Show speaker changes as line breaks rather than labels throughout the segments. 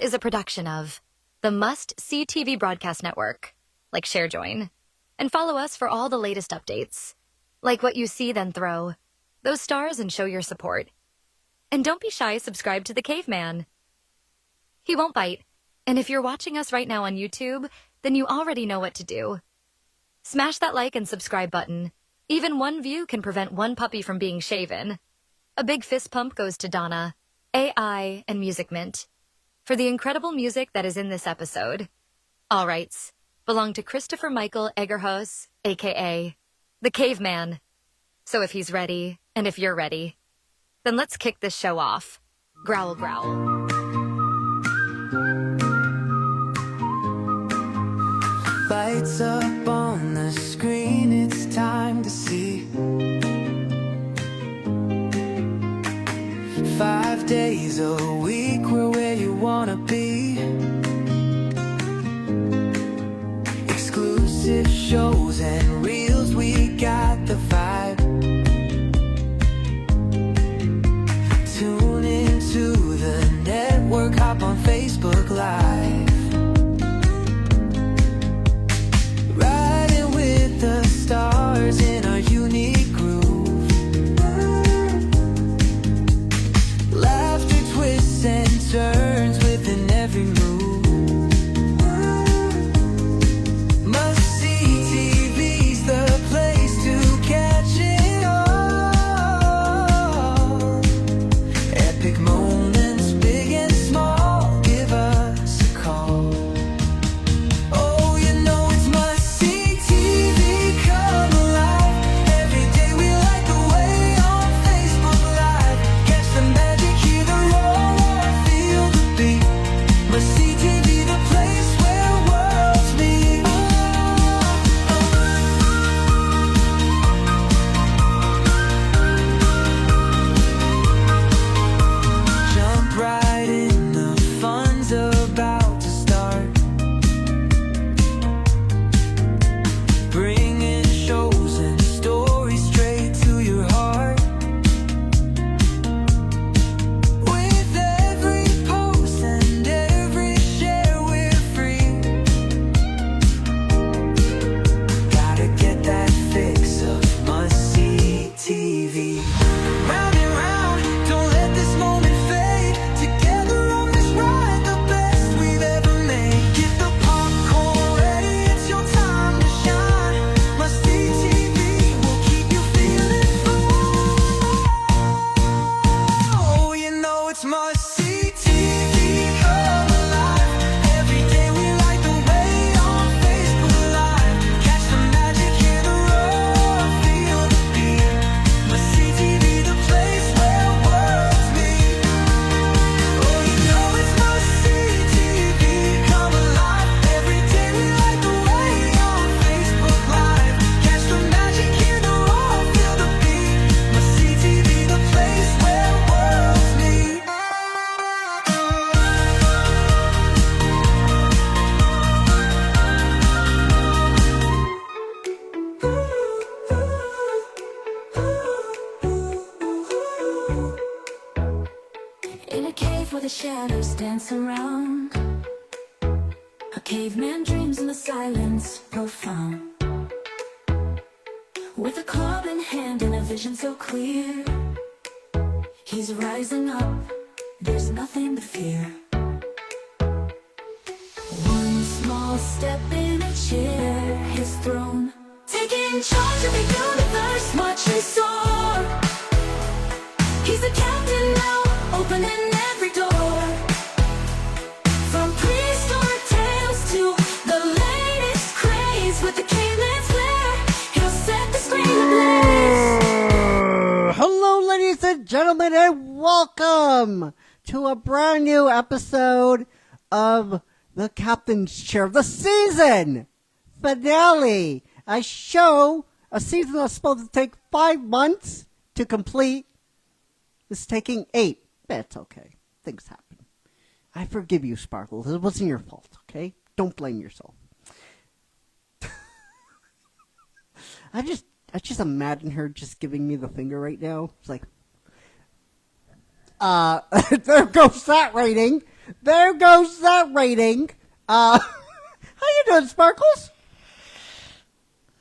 is a production of the Must See TV Broadcast Network, like ShareJoin, and follow us for all the latest updates. Like what you see, then throw those stars and show your support. And don't be shy, subscribe to the Caveman. He won't bite, and if you're watching us right now on YouTube, then you already know what to do. Smash that like and subscribe button. Even one view can prevent one puppy from being shaven. A big fist pump goes to Donna, AI, and Music Mint for the incredible music that is in this episode. All rights belong to Christopher Michael Egerhos, aka the Caveman. So if he's ready, and if you're ready, then let's kick this show off. Growl, growl.
Lights up on the screen, it's time to see 5 days a week, we're where you wanna be. Exclusive shows and reels, we got the vibe. Tune into the network, hop on Facebook Live. Riding with the stars in our unique groove. Laughter twists and turns within every move. Must see TV's the place to catch it all. Epic moments, big and small, give us a call. Oh, you know it's must see TV come alive. Every day we light the way on Facebook Live. Catch the magic, hear the roar, feel the beat. Must see TV, the place where worlds meet. Jump right in, the fun's about to start. Bringing shows and stories straight to your heart. With every post and every share, we're free. Gotta get that fix of must-see TV. Round and round, don't let this moment fade. Together on this ride, the best we've ever made. Get the popcorn ready, it's your time to shine. Must-see TV will keep you feeling fine. Oh, you know it's must-see TV come alive. Every day we light the way on Facebook Live. Catch the magic, hear the roar, feel the beat. Must-see TV, the place where worlds meet. Oh, you know it's must-see TV come alive. Every day we light the way on Facebook Live. Catch the magic, hear the roar, feel the beat. Must-see TV, the place where worlds meet.
In a cave where the shadows dance around, a caveman dreams in the silence profound. With a club in hand and a vision so clear, he's rising up, there's nothing to fear. One small step in a chair, his throne, taking charge of the universe, watch him soar. He's the captain now, opening every door. From prehistoric tales to the latest craze, with the caveman's flair, he'll set the screen ablaze.
Hello, ladies and gentlemen, and welcome to a brand new episode of The Captain's Chair, the season finale. A season that's supposed to take 5 months to complete. It's taking 8. That's okay. Things happen. I forgive you, Sparkles. It wasn't your fault, okay? Don't blame yourself. I just imagine her just giving me the finger right now. It's like, there goes that rating. there goes that rating. How you doing, Sparkles?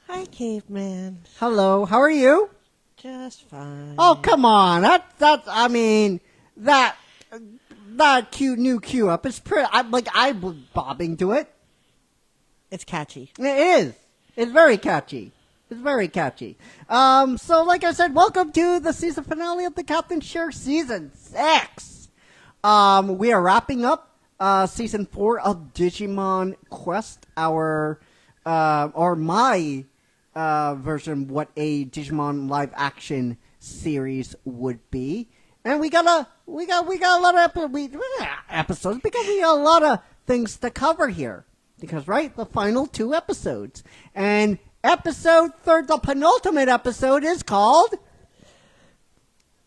Hi, caveman.
Hello, how are you?
Just fine.
Oh, come on. I mean, that cute new cue up is pretty, I was bobbing to it.
It's catchy.
It is. It's very catchy. It's very catchy. So like I said, welcome to the season finale of the Captain Share Season 6. We are wrapping up Season 4 of Digimon Quest, our or my version, what a Digimon live action series would be. And we got a lot of episodes because we got a lot of things to cover here. Because right, the final 2 episodes. And episode 3, the penultimate episode, is called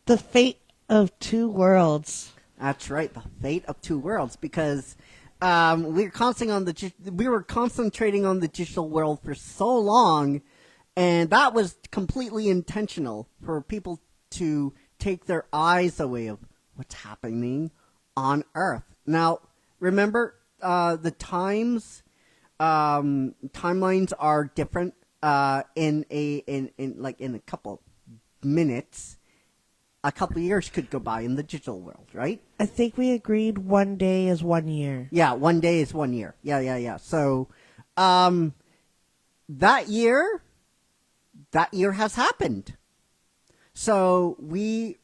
The Fate of Two Worlds.
That's right, the fate of 2 worlds, because we were concentrating on the digital world for so long, and that was completely intentional for people to take their eyes away of what's happening on Earth. Now, remember, the timelines are different in a couple minutes. A couple years could go by in the digital world, right?
I think we agreed 1 day is 1 year.
Yeah, 1 day is 1 year. Yeah. So, that year has happened. So we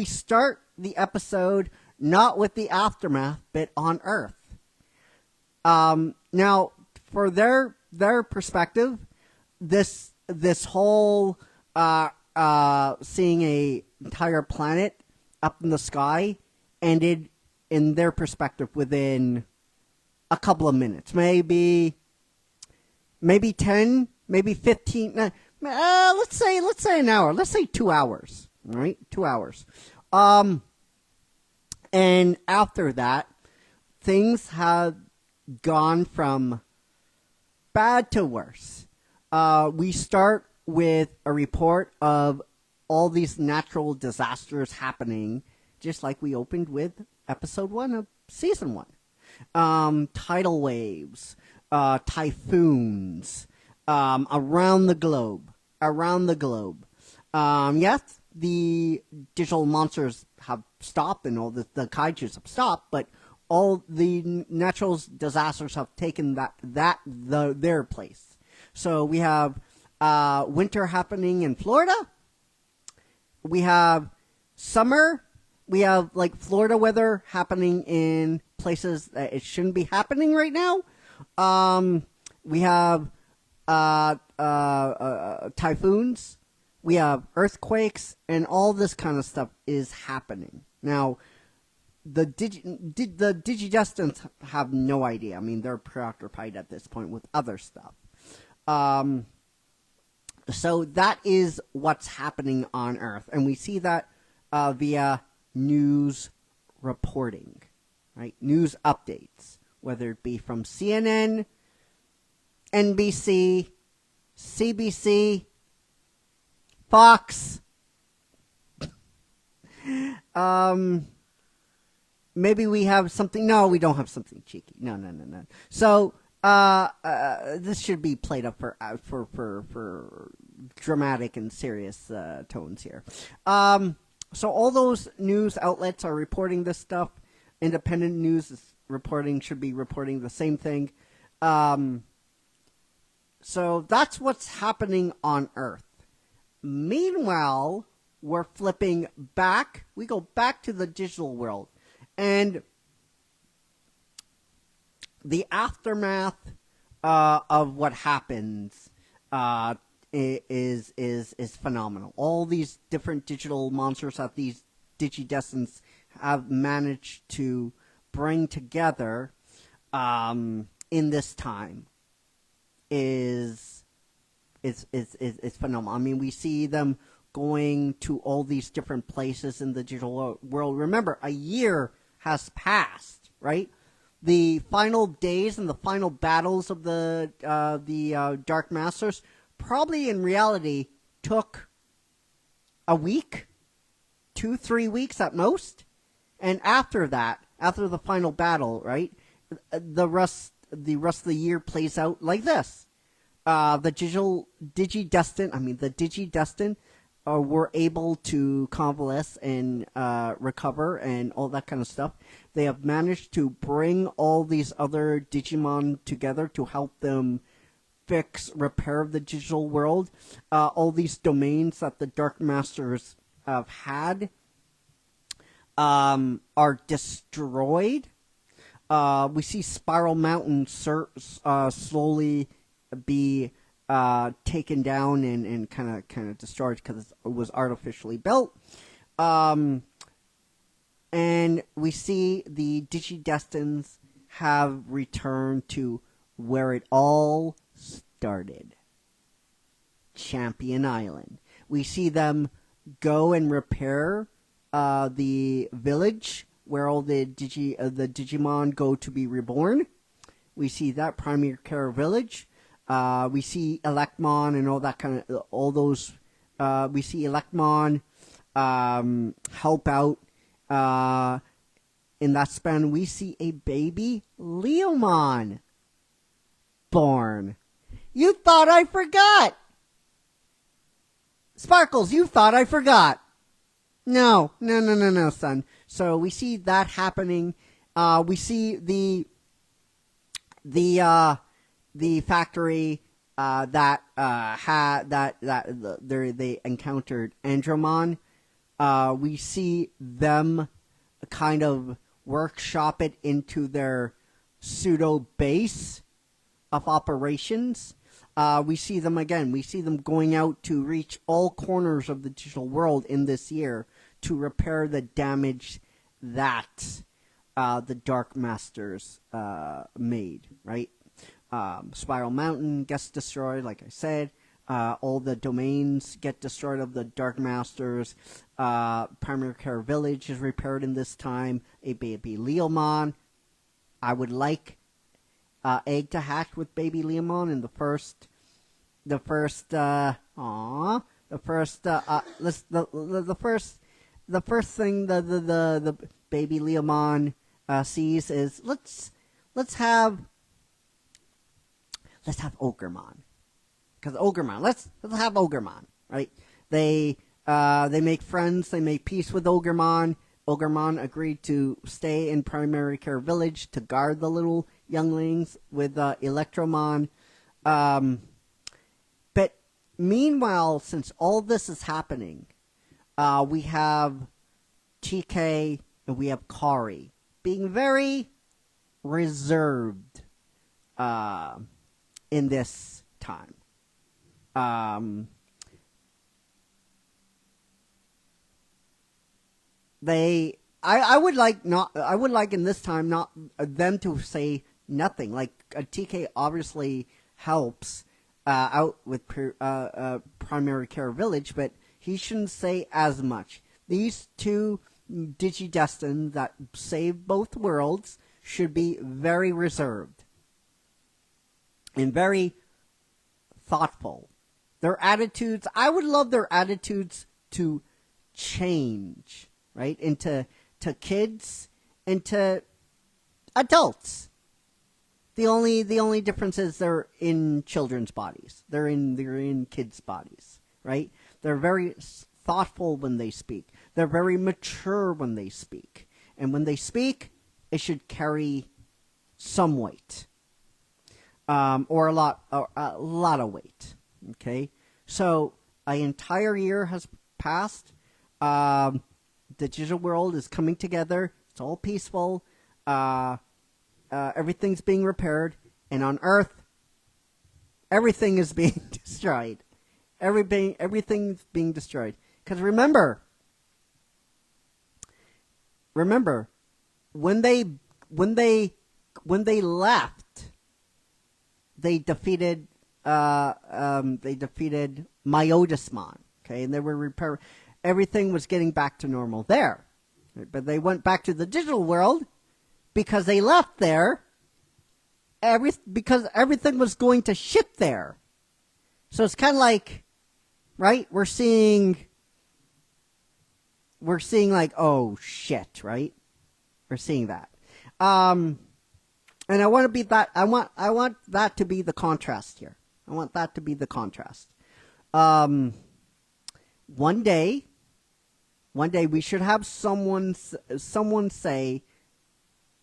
start the episode not with the aftermath, but on Earth. Now, for their perspective, this whole seeing a entire planet up in the sky ended, in their perspective, within a couple of minutes, maybe 10, maybe 15. Let's say an hour. Let's say 2 hours. All right, 2 hours. And after that, things have gone from bad to worse. We start with a report of all these natural disasters happening, just like we opened with episode 1 of season 1. Tidal waves, typhoons, around the globe. Yes, the digital monsters have stopped and all the kaijus have stopped, but all the natural disasters have taken their place. So we have winter happening in Florida. We have summer. We have like Florida weather happening in places that it shouldn't be happening right now. We have typhoons. We have earthquakes, and all this kind of stuff is happening now. The Digidestins have no idea. I mean, they're preoccupied at this point with other stuff. So that is what's happening on Earth, and we see that via news reporting, right? News updates, whether it be from CNN, NBC, CBC, Fox. Maybe we have something. No, we don't have something cheeky. No. So this should be played up for dramatic and serious tones here. So all those news outlets are reporting this stuff. Independent news should be reporting the same thing. So that's what's happening on Earth. Meanwhile, we're flipping back. We go back to the digital world. And the aftermath of what happens is phenomenal. All these different digital monsters that these Digidestins have managed to bring together in this time is phenomenal. I mean, we see them going to all these different places in the digital world. Remember, a year has passed, right? The final days and the final battles of the Dark Masters probably in reality took a week, 2-3 weeks at most. And after that, after the final battle, right? The rest of the year plays out like this. The Digidestin were able to convalesce and recover and all that kind of stuff. They have managed to bring all these other Digimon together to help them repair the digital world. All these domains that the Dark Masters have had are destroyed. We see Spiral Mountain slowly be taken down and kind of destroyed because it was artificially built. And we see the Digidestins have returned to where it all started. Champion Island. We see them go and repair the village where all the Digimon go to be reborn. We see that primary care village. We see Electmon and all that kind of all those. We see Electmon help out. In that span, we see a baby Leomon born. You thought I forgot, Sparkles. You thought I forgot. No, son. So we see that happening. We see the factory they encountered Andromon. We see them kind of workshop it into their pseudo base of operations. We see them again. We see them going out to reach all corners of the digital world in this year to repair the damage that the Dark Masters made, right? Spiral Mountain gets destroyed, like I said. All the domains get destroyed of the Dark Masters. Primary Care Village is repaired in this time. A baby Leomon. I would like egg to hatch with baby Leomon in the first thing the baby Leomon sees is let's have Ogremon. Because Ogremon, let's have Ogremon, right? They make friends, they make peace with Ogremon. Ogremon agreed to stay in Primary Care Village to guard the little younglings with Electromon. But meanwhile, since all this is happening, we have TK and we have Kari being very reserved in this time. I would like in this time not them to say nothing. Like TK obviously helps out with Primary Care Village, but he shouldn't say as much. These two Digidestin that save both worlds should be very reserved and very thoughtful. Their attitudes, I would love their attitudes to change, right? Into kids and to adults. The only difference is they're in children's bodies. They're in kids' bodies, right? They're very thoughtful when they speak. They're very mature when they speak. And when they speak, it should carry some weight. Or a lot of weight. Okay? So, an entire year has passed. The digital world is coming together. It's all peaceful. Everything's being repaired. And on Earth, everything is being destroyed. Everything's being destroyed. Because remember, when they left, they defeated Myodismon, okay, and they were repairing. Everything was getting back to normal there, but they went back to the digital world because they left there. Because everything was going to ship there, so it's kind of like, right? We're seeing like, oh shit, right? We're seeing that. And I want to be that. I want that to be the contrast here. I want that to be the contrast. One day we should have someone say,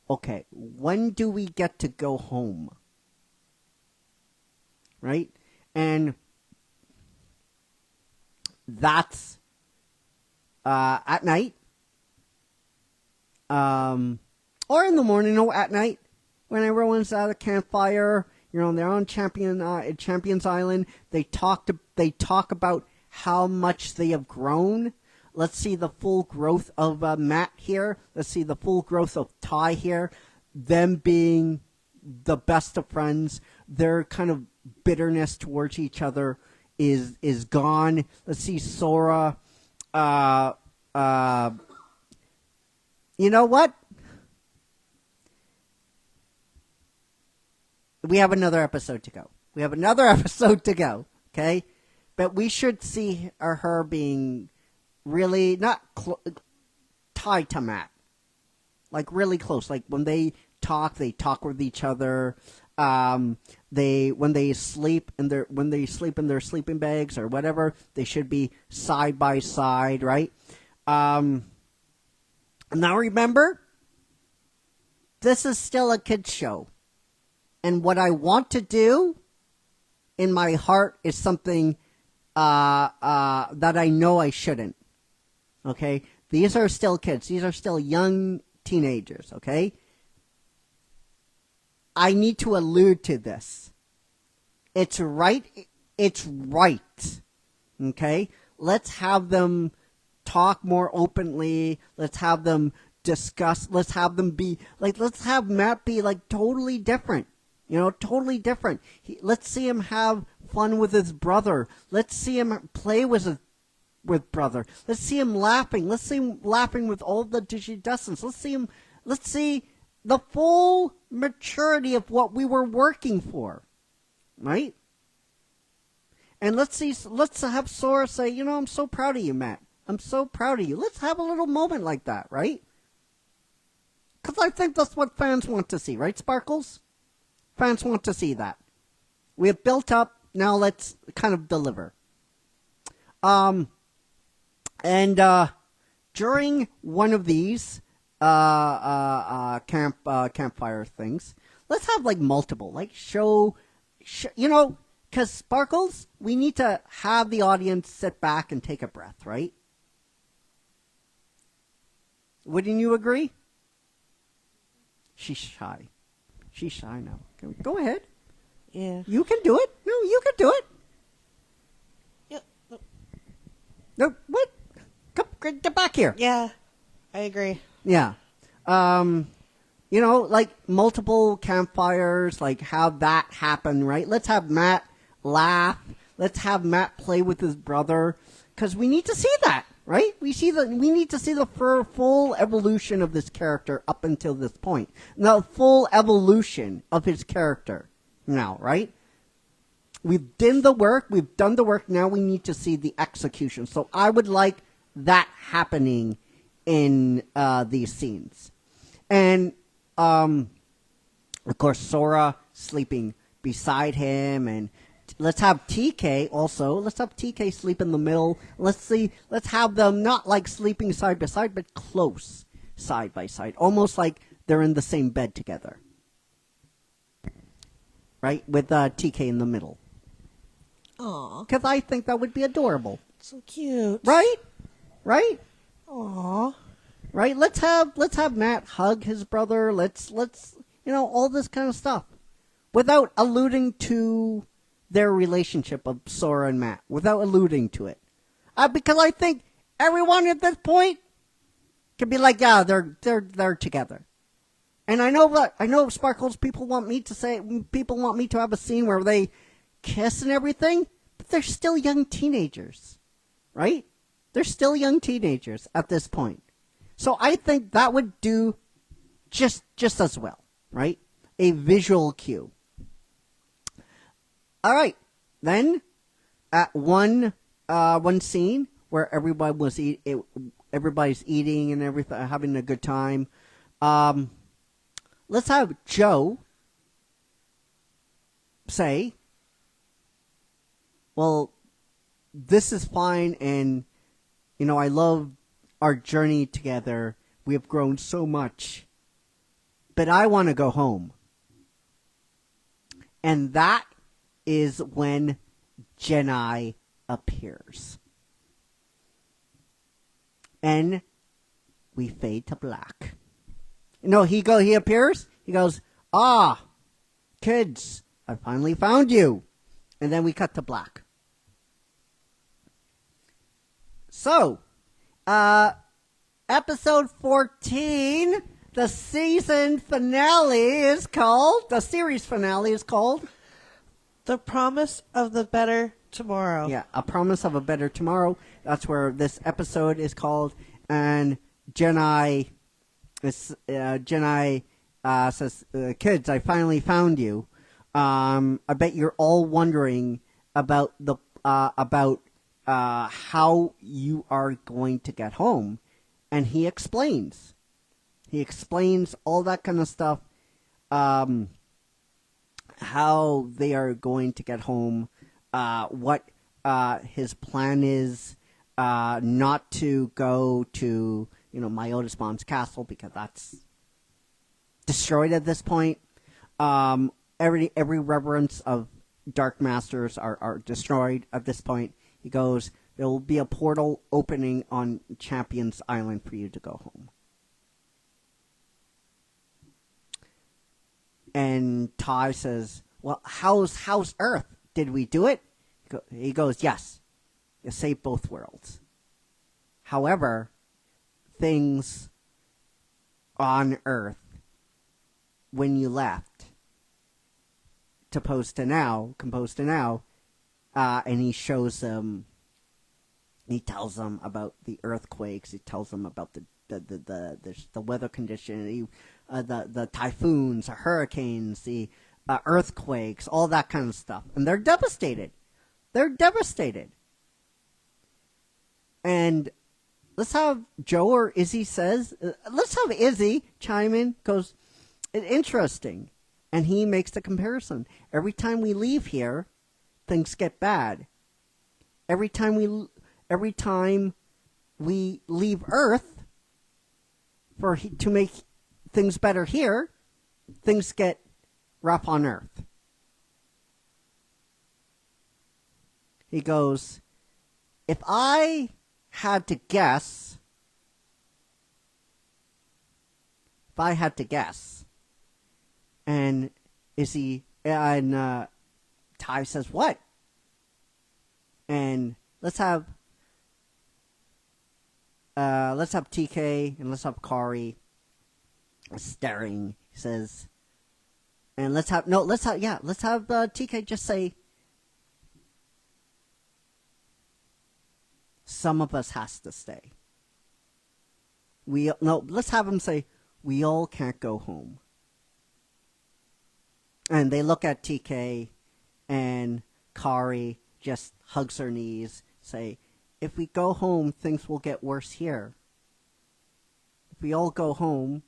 okay, when do we get to go home? Right? And that's at night, or in the morning, or at night, when everyone's at a campfire. They're on Champions Island. They talk about how much they have grown. Let's see the full growth of Matt here. Let's see the full growth of Ty here. Them being the best of friends. Their kind of bitterness towards each other is gone. Let's see Sora. You know what? We have another episode to go. Okay? But we should see her being really not tied to Matt. Like really close. Like when they talk with each other. When they sleep in their sleeping bags or whatever, they should be side by side, right? Now remember, this is still a kids show. And what I want to do in my heart is something that I know I shouldn't. Okay? These are still kids. These are still young teenagers, okay? I need to allude to this. It's right. Okay? Let's have them talk more openly. Let's have them discuss. Let's have them be like, let's have Matt be like totally different. Totally different. Let's see him have fun with his brother. Let's see him play with brother. Let's see him laughing. Let's see him laughing with all the Digidustins. Let's see the full maturity of what we were working for. Right? And let's have Sora say, I'm so proud of you, Matt. I'm so proud of you. Let's have a little moment like that, right? Because I think that's what fans want to see, right, Sparkles? Fans want to see that. We have built up, now let's kind of deliver. And during one of these campfire things, let's have like multiple, like show because Sparkles, we need to have the audience sit back and take a breath, right? Wouldn't you agree? She's shy. She's shy now. Go ahead.
Yeah.
You can do it. No, you can do it.
Yep.
No, what? Come, get back here.
Yeah, I agree.
Yeah. Like multiple campfires, like have that happen, right? Let's have Matt laugh. Let's have Matt play with his brother. Because we need to see that, right? We need to see the full evolution of this character up until this point. The full evolution of his character now, right? We've done the work. Now we need to see the execution. So I would like that happening in these scenes. And, of course, Sora sleeping beside him, and let's have TK also. Let's have TK sleep in the middle. Let's have them not like sleeping side by side, but close side by side. Almost like they're in the same bed together. Right? With TK in the middle.
Aw,
Because I think that would be adorable.
so cute.
Right? Right?
Aw.
Right? Let's have Matt hug his brother. Let's all this kind of stuff. Without alluding to their relationship of Sora and Matt. Without alluding to it. Because I think everyone at this point can be like, yeah, they're together. And I know Sparkles, people want me to have a scene where they kiss and everything, but they're still young teenagers. Right? They're still young teenagers at this point. So I think that would do just as well, right? A visual cue. All right. Then at one scene where everybody's eating and everything, having a good time. let's have Joe say, well, this is fine, and, I love our journey together. We have grown so much, but I want to go home. And that is when Jenai appears. And we fade to black. No, he appears. He goes, kids, I finally found you. And then we cut to black. So, episode 14, the series finale is called
The Promise of the Better Tomorrow.
Yeah, A Promise of a Better Tomorrow. That's where this episode is called. And Jenai says, kids, I finally found you. I bet you're all wondering about how you are going to get home. And he explains. He explains all that kind of stuff. How they are going to get home. What his plan is. Not to go to, Myotismon's castle because that's destroyed at this point. Every reverence of Dark Masters are destroyed at this point. He goes, there will be a portal opening on Champions Island for you to go home. And Ty says, well, how's Earth? Did we do it? He goes, yes. You saved both worlds. However, things on Earth, when you left, composed to now, and he shows them, he tells them about the earthquakes, he tells them about the weather condition, the typhoons, the hurricanes, the earthquakes, all that kind of stuff. And they're devastated. And let's have Joe or Izzy says, let's have Izzy chime in, goes, interesting. And he makes the comparison. Every time we leave here, things get bad. Every time we leave Earth to make things better here, things get rough on Earth. He goes, if I had to guess, and Ty says what? And let's have TK and let's have Kari staring. He says, and let's have TK just say, some of us has to stay. Let's have him say, we all can't go home. And they look at TK, and Kari just hugs her knees, say, if we go home, things will get worse here. If we all go home,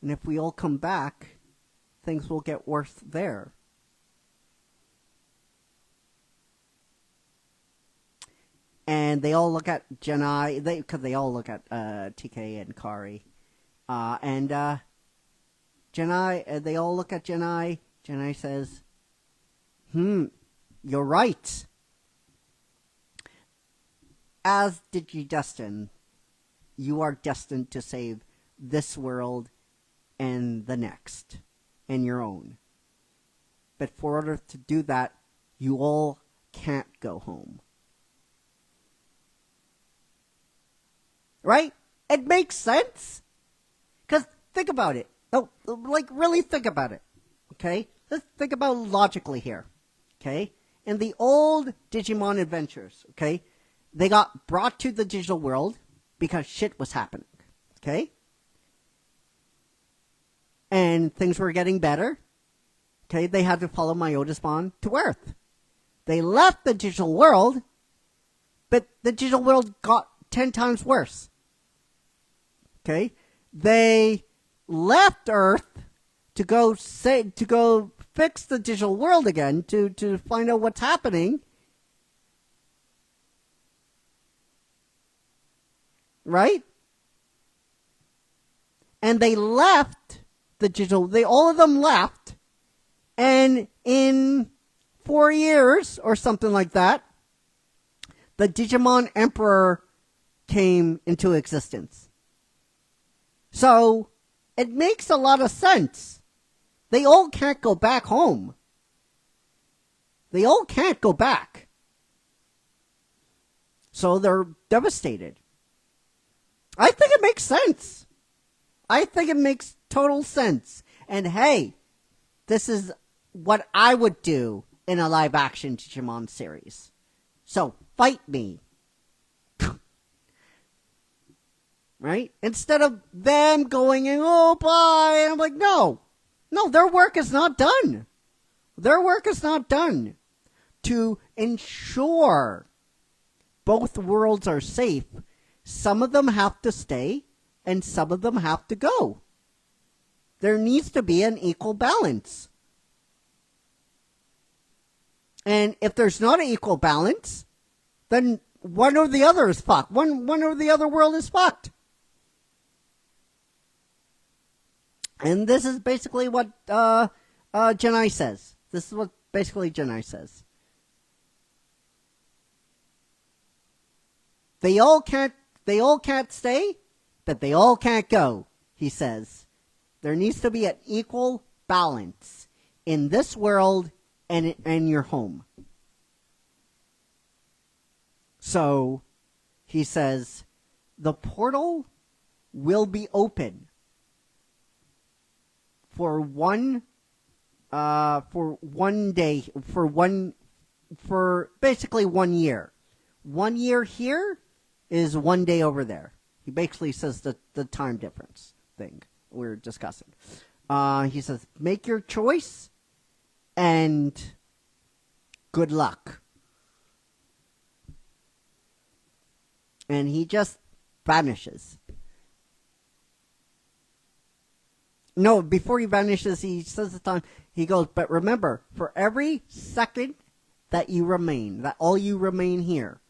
and if we all come back, things will get worse there. And they all look at Jenai, because they all look at TK and Kari. And Jenai, they all look at Jenai. Jenai says, you're right. As Digidestined, you are destined to save this world and the next, and your own. But for order to do that, you all can't go home. Right? It makes sense. Because think about it. No, really think about it. Okay? Let's think about it logically here. Okay? In the old Digimon adventures, okay, they got brought to the digital world because shit was happening. Okay? And things were getting better. Okay? They had to follow Myotismon to Earth. They left the digital world, but the digital world got 10 times worse. Okay? They left Earth to go fix the digital world again, to find out what's happening. Right? And they left all of them left, and in 4 years or something like that, the Digimon Emperor came into existence. So, it makes a lot of sense. They all can't go back home. They all can't go back. So they're devastated. I think it makes sense. I think it makes total sense. And hey, this is what I would do in a live action Digimon series. So fight me. Right? Instead of them going and oh bye, and I'm like, no, their work is not done. Their work is not done to ensure both worlds are safe. Some of them have to stay, and some of them have to go. There needs to be an equal balance. And if there's not an equal balance, then one or the other is fucked. One or the other world is fucked. And this is basically what Genai says. This is what basically Genai says. They all can't stay, but they all can't go, he says. There needs to be an equal balance in this world and in your home. So, he says, the portal will be open for basically 1 year. 1 year here is 1 day over there. He basically says the time difference thing we're discussing. He says, make your choice and good luck. And he just vanishes. No, before he vanishes, he says the time. He goes, but remember, for every second that you remain, that all you remain here,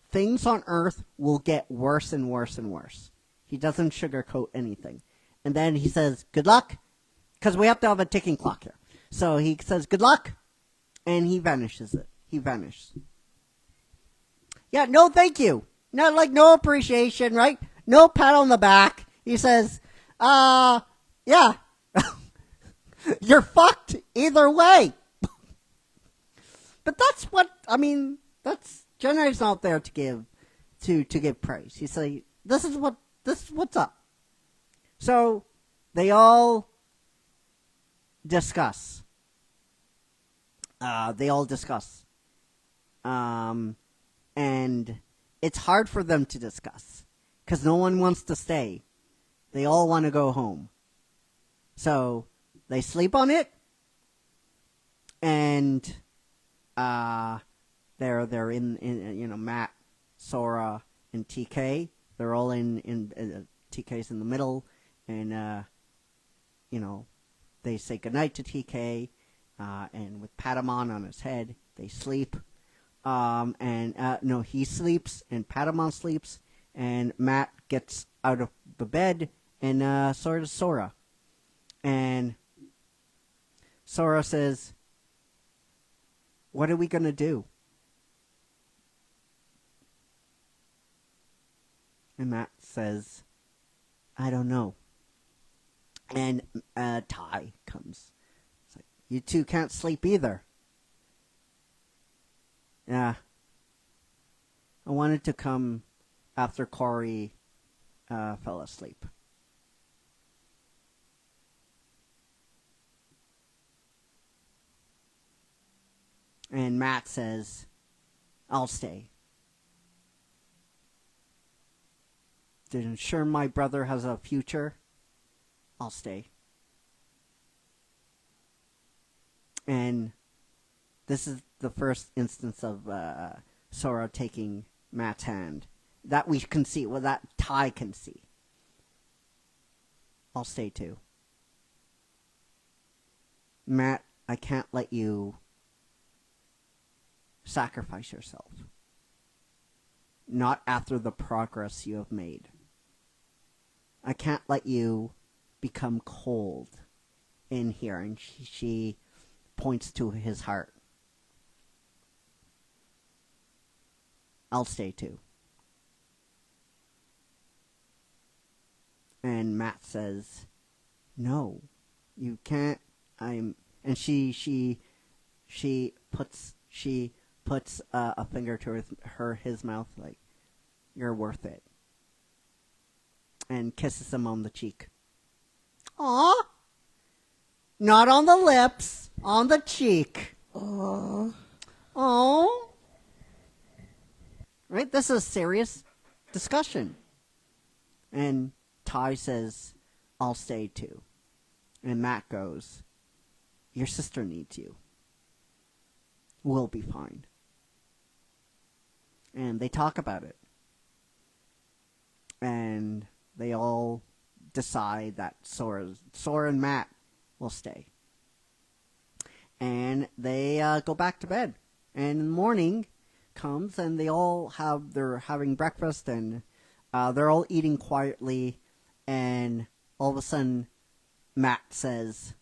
things on Earth will get worse and worse and worse. He doesn't sugarcoat anything. And then he says, good luck, because we have to have a ticking clock here. So he says, good luck, and he vanishes it. He vanishes. Yeah, no thank you. No appreciation, right? No pat on the back. He says, yeah. You're fucked either way. But that's what, Jenner's not there to give praise. He's like, this is what's up. So they all discuss. And it's hard for them to discuss because no one wants to stay. They all want to go home. So they sleep on it, and they're in Matt, Sora, and TK. They're all in TK's in the middle, and they say goodnight to TK, and with Patamon on his head, they sleep. He sleeps, and Patamon sleeps, and Matt gets out of the bed, and so does Sora. And Sora says, what are we going to do? And Matt says, I don't know. And Tai comes. It's like, you two can't sleep either. Yeah. I wanted to come after Corey fell asleep. And Matt says, I'll stay. To ensure my brother has a future, I'll stay. And this is the first instance of Sora taking Matt's hand. That we can see, that Tai can see. I'll stay too. Matt, I can't let you sacrifice yourself. Not after the progress you have made. I can't let you become cold in here. And she points to his heart. I'll stay too. And Matt says, no, you can't. And she puts a finger to his mouth, like, you're worth it. And kisses him on the cheek. Aw! Not on the lips, on the cheek.
Aww.
Oh. Right? This is a serious discussion. And Ty says, I'll stay too. And Matt goes, your sister needs you. We'll be fine. And they talk about it. And they all decide that Sora and Matt will stay. And they go back to bed. And the morning comes and they're having breakfast and they're all eating quietly. And all of a sudden, Matt says,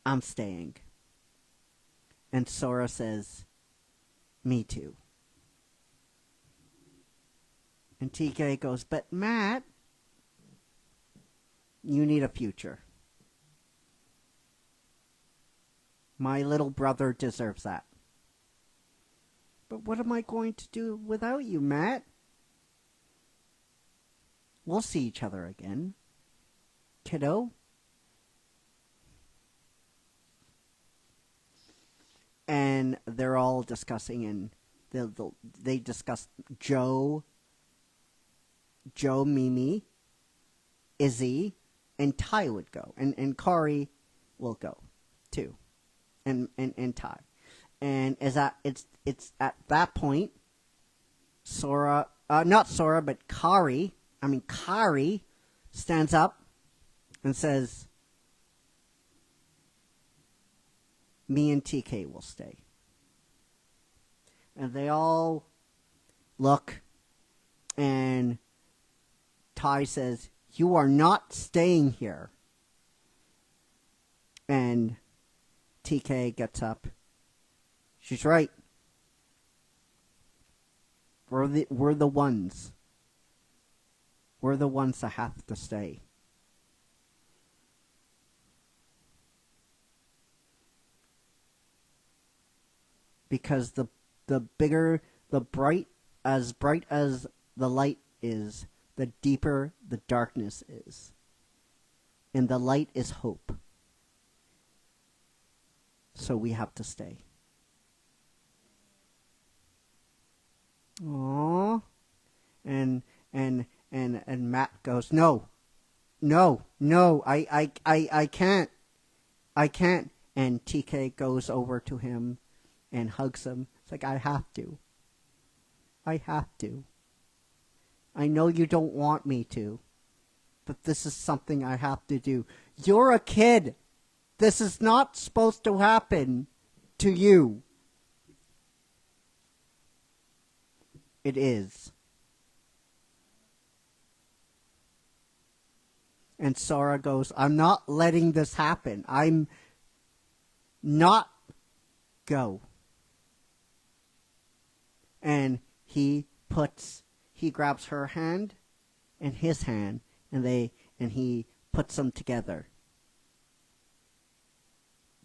I'm staying. And Sora says, me too. And TK goes, but Matt, you need a future. My little brother deserves that. But what am I going to do without you, Matt? We'll see each other again. Kiddo? And they're all discussing, and they discuss Joe, Mimi, Izzy, and Ty would go. And Kari will go, too. And Ty. And it's at that point, Kari stands up and says, me and TK will stay. And they all look, and Ty says, you are not staying here. And TK gets up. She's right. We're the ones. We're the ones that have to stay. Because the bright as the light is, the deeper the darkness is. And the light is hope. So we have to stay. Aww. And Matt goes, no, I can't. And TK goes over to him and hugs him. It's like, I have to. I know you don't want me to, but this is something I have to do. You're a kid. This is not supposed to happen to you. It is. And Sora goes, I'm not letting this happen. I'm not. Go. And he grabs her hand and his hand, and he puts them together.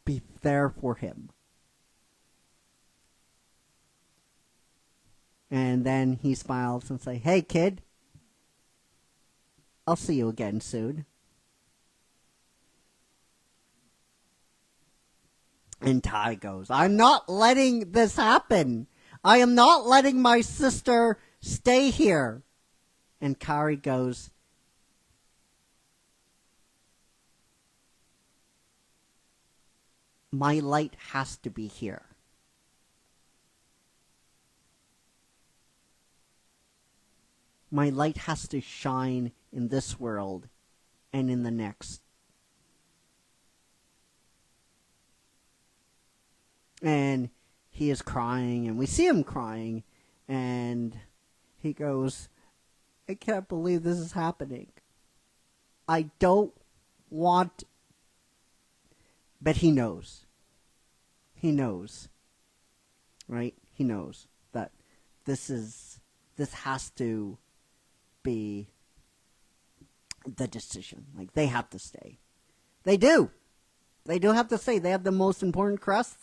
Be there for him. And then he smiles and says, hey kid, I'll see you again soon. And Ty goes, I'm not letting this happen. I am not letting my sister stay here. And Kari goes, my light has to be here. My light has to shine in this world and in the next. and he is crying, and we see him crying, and he goes, I can't believe this is happening. I don't want, but he knows. He knows, right? He knows that this has to be the decision. Like, they have to stay. They do. They do have to stay. They have the most important crest.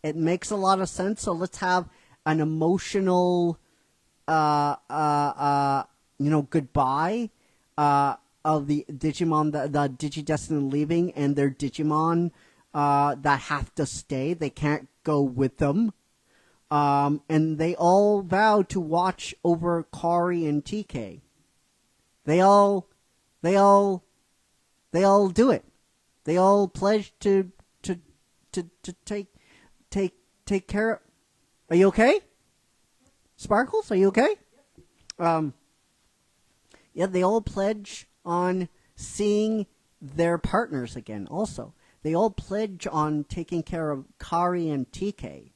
It makes a lot of sense. So let's have an emotional, goodbye of the Digimon, the Digidestined leaving, and their Digimon that have to stay. They can't go with them. And they all vow to watch over Kari and TK. They all do it. They all pledge to take care. Are you okay? Sparkles, are you okay? Yeah, they all pledge on seeing their partners again. Also, they all pledge on taking care of Kari and TK.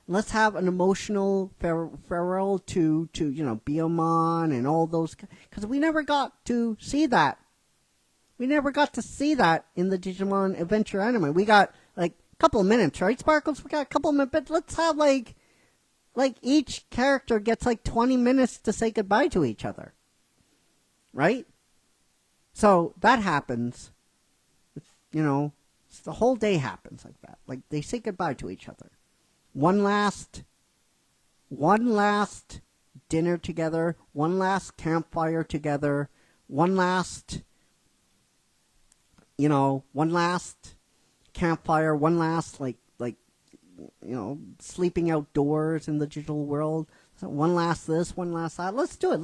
Let's have an emotional farewell to Biyomon and all those, because we never got to see that. We never got to see that in the Digimon Adventure anime. We got like a couple of minutes, right, Sparkles? We got a couple of minutes, but let's have like each character gets like 20 minutes to say goodbye to each other, right? So that happens. The whole day happens like that. Like, they say goodbye to each other. One last dinner together, one last campfire together, one last campfire, one last sleeping outdoors in the digital world. So one last this, one last that. Let's do it.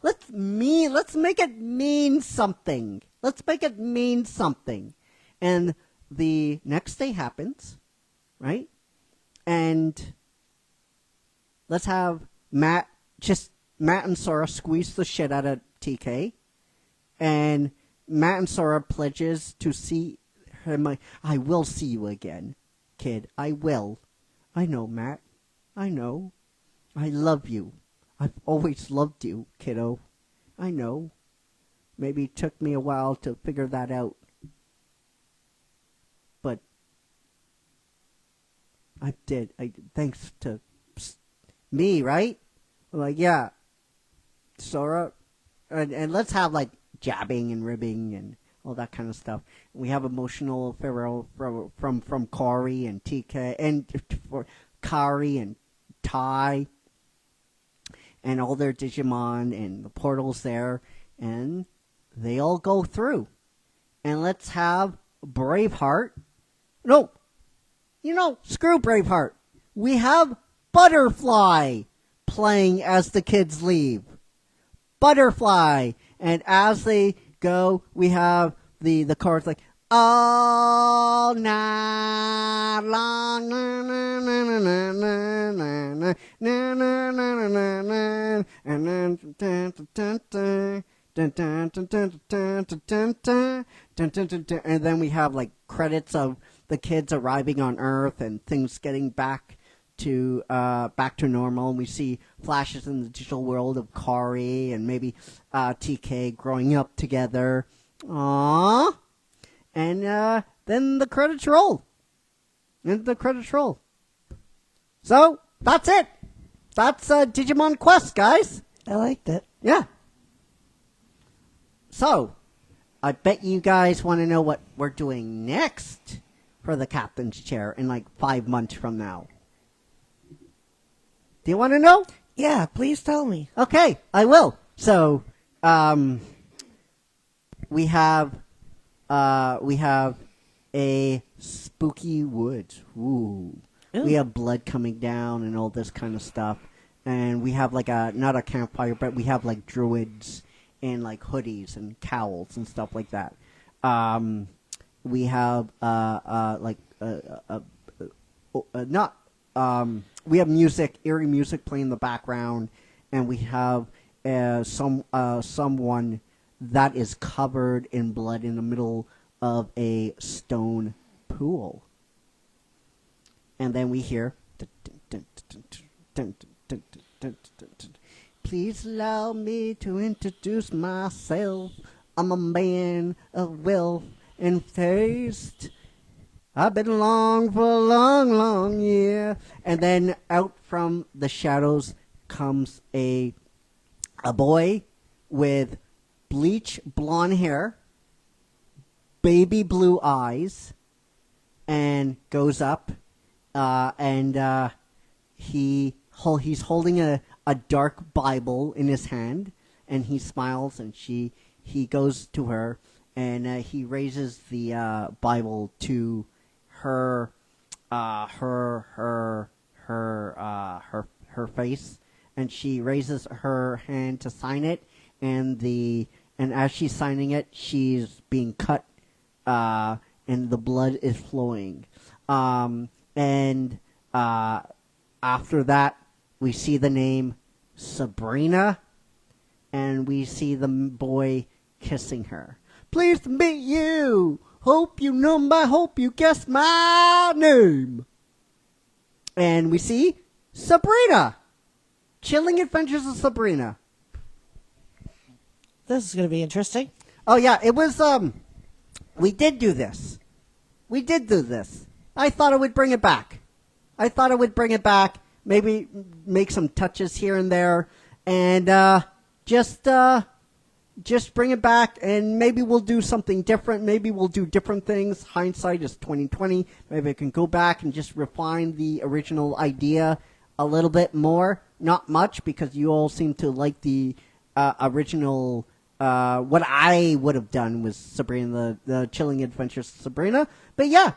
Let's make it mean something. Let's make it mean something. And the next day happens, right? And let's have Matt and Sora squeeze the shit out of TK. And Matt and Sora pledges to see him. I will see you again, kid. I will. I know, Matt. I know. I love you. I've always loved you, kiddo. I know. Maybe it took me a while to figure that out. But I did. Thanks to me, right? Like, yeah. Sora. And let's have, like, jabbing and ribbing and all that kind of stuff. We have emotional farewell from Kari and TK, and for Kari and Tai, and all their Digimon, and the portals there, and they all go through. And let's have Braveheart. No, screw Braveheart. We have Butterfly playing as the kids leave. Butterfly. And as they go, we have the chorus like, all night long, na na na na na na na na na na na, and then and then we have like credits of the kids arriving on Earth and things getting back to normal, and we see flashes in the digital world of Kari and maybe TK growing up together. Aww. And then the credits roll. So that's it. That's Digimon Quest, guys.
I liked it.
Yeah. So I bet you guys want to know what we're doing next for the captain's chair in like 5 months from now. Do you want to know?
Yeah, please tell me.
Okay, I will. So, we have a spooky woods. Ooh. We have blood coming down and all this kind of stuff. And we have like not a campfire, but we have like druids in like hoodies and cowls and stuff like that. We have we have music, eerie music playing in the background, and we have someone that is covered in blood in the middle of a stone pool. and then we hear. Please allow me to introduce myself. I'm a man of wealth and taste. I've been along for a long, long year. And then out from the shadows comes a boy with bleach blonde hair, baby blue eyes, and goes up, and he's holding a dark Bible in his hand, and he smiles, and he goes to her, and he raises the Bible to her face, and she raises her hand to sign it, and as she's signing it, she's being cut, and the blood is flowing, and after that, we see the name Sabrina, and we see the boy kissing her. Pleased to meet you. Hope you guessed my name. And we see Sabrina. Chilling Adventures of Sabrina.
This is going to be interesting.
Oh yeah, it was, we did do this. I thought I would bring it back. Maybe make some touches here and there, and just bring it back, and maybe we'll do something different. Maybe we'll do different things. Hindsight is 2020. Maybe I can go back and just refine the original idea a little bit more. Not much, because you all seem to like the original. What I would have done was Sabrina, the Chilling Adventures of Sabrina. But yeah,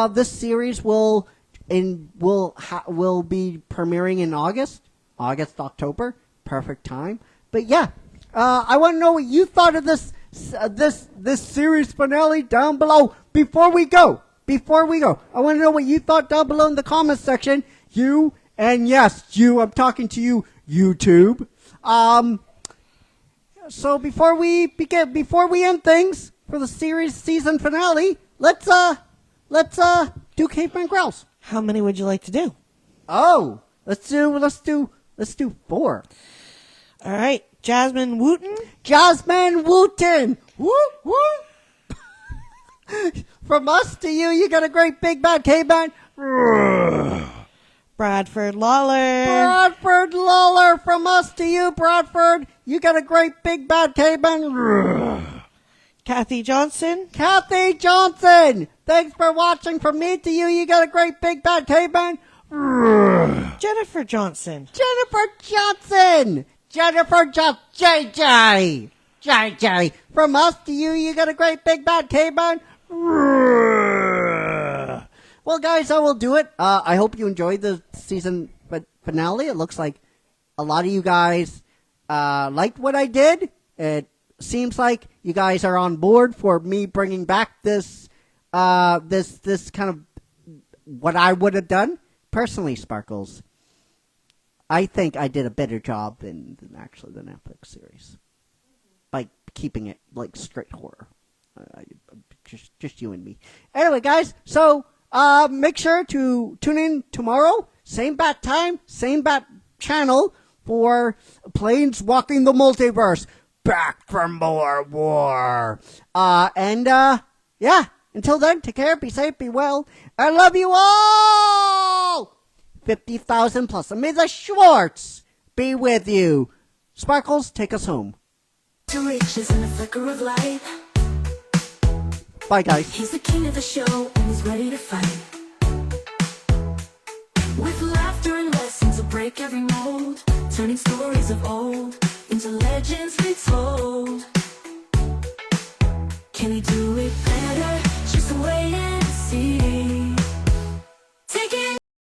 this series will be premiering in October, perfect time. But yeah, I want to know what you thought of this series finale down below. Before we go, I want to know what you thought down below in the comments section. I'm talking to you, YouTube. So before we end things for the series season finale, let's do Caveman Growls.
How many would you like to do?
Oh, let's do 4.
All right. Jasmine Wooten.
Woo woo. From us to you, you got a great big bad caveman.
Bradford Lawler.
From us to you, Bradford. You got a great big bad caveman.
Kathy Johnson.
Thanks for watching. From me to you, you got a great big bad caveman.
Jennifer Johnson.
JJ. From us to you, you got a great big bad caveman. Well, guys, I will do it. I hope you enjoyed the season finale. It looks like a lot of you guys liked what I did. It seems like you guys are on board for me bringing back this kind of what I would have done. Personally, Sparkles, I think I did a better job than actually the Netflix series by keeping it like straight horror. Just you and me. Anyway, guys, so make sure to tune in tomorrow, same bat time, same bat channel, for Planes Walking the Multiverse. Back for more war. Yeah, until then, take care, be safe, be well. I love you all! 50,000 plus. And may the Schwartz be with you. Sparkles, take us home.
To riches in a flicker of light.
Bye, guys.
He's the king of the show and he's ready to fight. With laughter and lessons to break every mold, turning stories of old into legends retold. Can he do it?